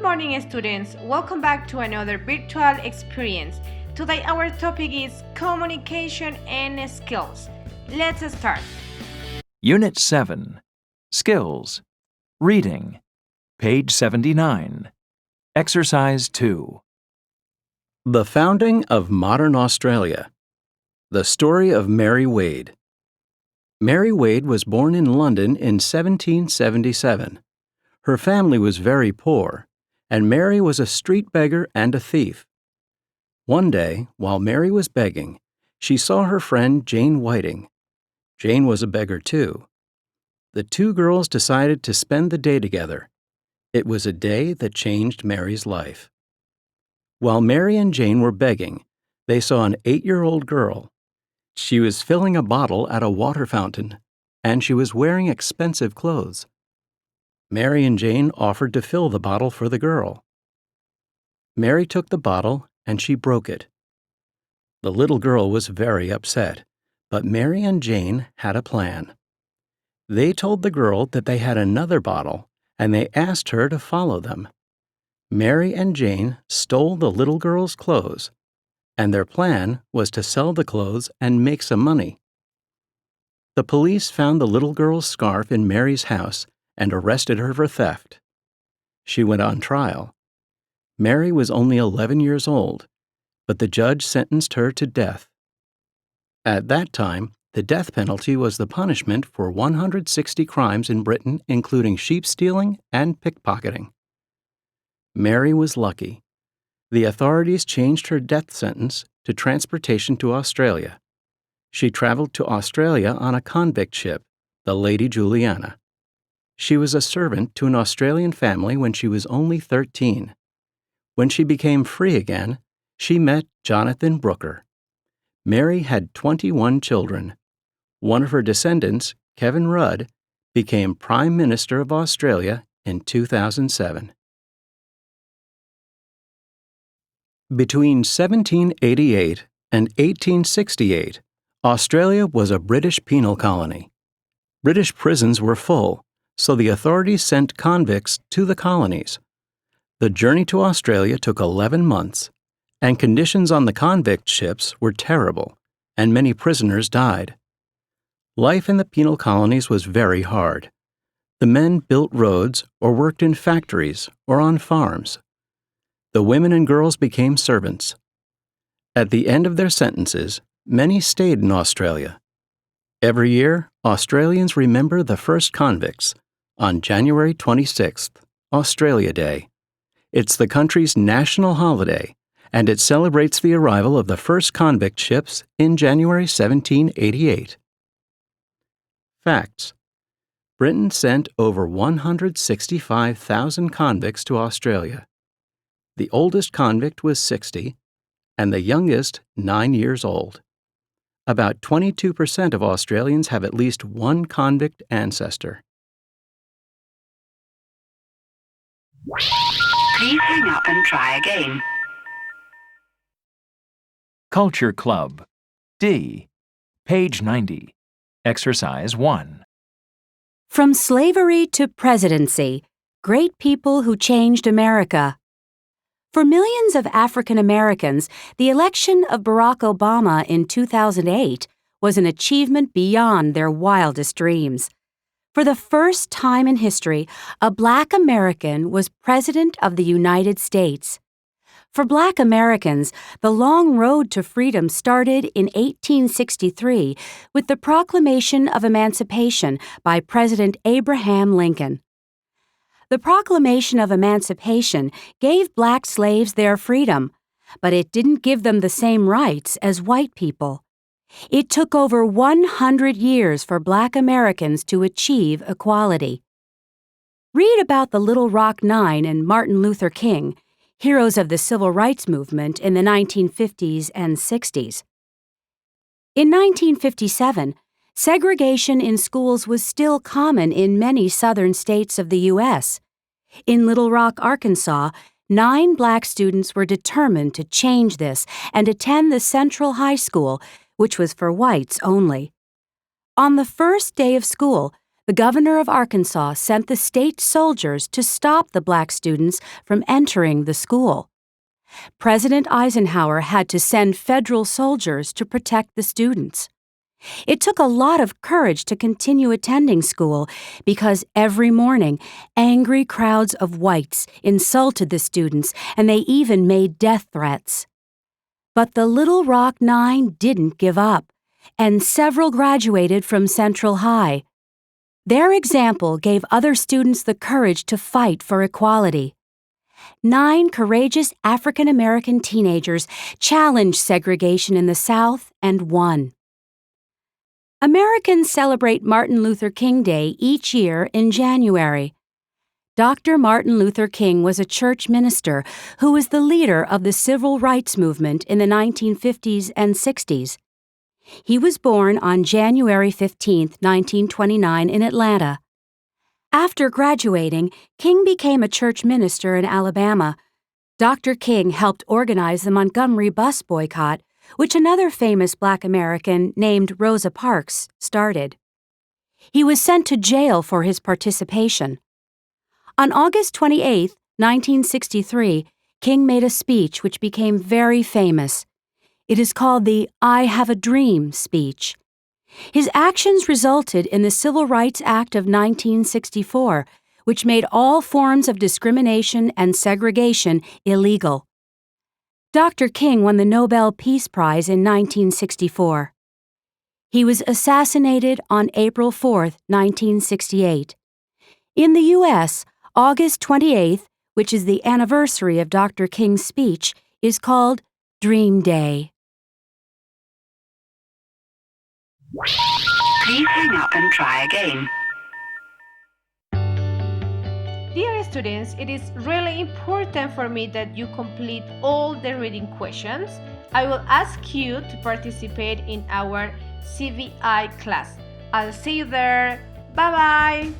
morning, students. Welcome back to another virtual experience. Today, our topic is communication and skills. Let's start. Unit 7. Skills. Reading. Page 79. Exercise 2. The founding of modern Australia. The story of Mary Wade. Mary Wade was born in London in 1777. Her family was very poor, and Mary was a street beggar and a thief. One day, while Mary was begging, she saw her friend Jane Whiting. Jane was a beggar too. The two girls decided to spend the day together. It was a day that changed Mary's life. While Mary and Jane were begging, they saw an 8-year-old girl. She was filling a bottle at a water fountain, and she was wearing expensive clothes. Mary and Jane offered to fill the bottle for the girl. Mary took the bottle and she broke it. The little girl was very upset, but Mary and Jane had a plan. They told the girl that they had another bottle, and they asked her to follow them. Mary and Jane stole the little girl's clothes, and their plan was to sell the clothes and make some money. The police found the little girl's scarf in Mary's house and arrested her for theft. She went on trial. Mary was only 11 years old, but the judge sentenced her to death. At that time, the death penalty was the punishment for 160 crimes in Britain, including sheep stealing and pickpocketing. Mary was lucky. The authorities changed her death sentence to transportation to Australia. She traveled to Australia on a convict ship, the Lady Juliana. She was a servant to an Australian family when she was only 13. When she became free again, she met Jonathan Brooker. Mary had 21 children. One of her descendants, Kevin Rudd, became Prime Minister of Australia in 2007. Between 1788 and 1868, Australia was a British penal colony. British prisons were full, so the authorities sent convicts to the colonies. The journey to Australia took 11 months, and conditions on the convict ships were terrible, and many prisoners died. Life in the penal colonies was very hard. The men built roads or worked in factories or on farms. The women and girls became servants. At the end of their sentences, many stayed in Australia. Every year, Australians remember the first convicts on January 26th, Australia Day. It's the country's national holiday, and it celebrates the arrival of the first convict ships in January 1788. Facts: Britain sent over 165,000 convicts to Australia. The oldest convict was 60, and the youngest 9 years old. About 22% of Australians have at least one convict ancestor. Please hang up and try again. Culture Club. D. Page 90. Exercise 1. From Slavery to Presidency, Great People Who Changed America. For millions of African Americans, the election of Barack Obama in 2008 was an achievement beyond their wildest dreams. For the first time in history, a Black American was President of the United States. For Black Americans, the long road to freedom started in 1863 with the Proclamation of Emancipation by President Abraham Lincoln. The Proclamation of Emancipation gave Black slaves their freedom, but it didn't give them the same rights as white people. It took over 100 years for Black Americans to achieve equality. Read about the Little Rock Nine and Martin Luther King, heroes of the civil rights movement in the 1950s and 60s. In 1957, segregation in schools was still common in many southern states of the U.S. In Little Rock, Arkansas, 9 Black students were determined to change this and attend the Central High School, which was for whites only. On the first day of school, the governor of Arkansas sent the state soldiers to stop the black students from entering the school. President Eisenhower had to send federal soldiers to protect the students. It took a lot of courage to continue attending school because every morning, angry crowds of whites insulted the students and they even made death threats. But the Little Rock Nine didn't give up, and several graduated from Central High. Their example gave other students the courage to fight for equality. 9 courageous African American teenagers challenged segregation in the South and won. Americans celebrate Martin Luther King Day each year in January. Dr. Martin Luther King was a church minister who was the leader of the civil rights movement in the 1950s and 60s. He was born on January 15, 1929, in Atlanta. After graduating, King became a church minister in Alabama. Dr. King helped organize the Montgomery bus boycott, which another famous Black American named Rosa Parks started. He was sent to jail for his participation. On August 28, 1963, King made a speech which became very famous. It is called the "I Have a Dream" speech. His actions resulted in the Civil Rights Act of 1964, which made all forms of discrimination and segregation illegal. Dr. King won the Nobel Peace Prize in 1964. He was assassinated on April 4, 1968. In the U.S., August 28th, which is the anniversary of Dr. King's speech, is called Dream Day. Please hang up and try again. Dear students, it is really important for me that you complete all the reading questions. I will ask you to participate in our CVI class. I'll see you there. Bye-bye.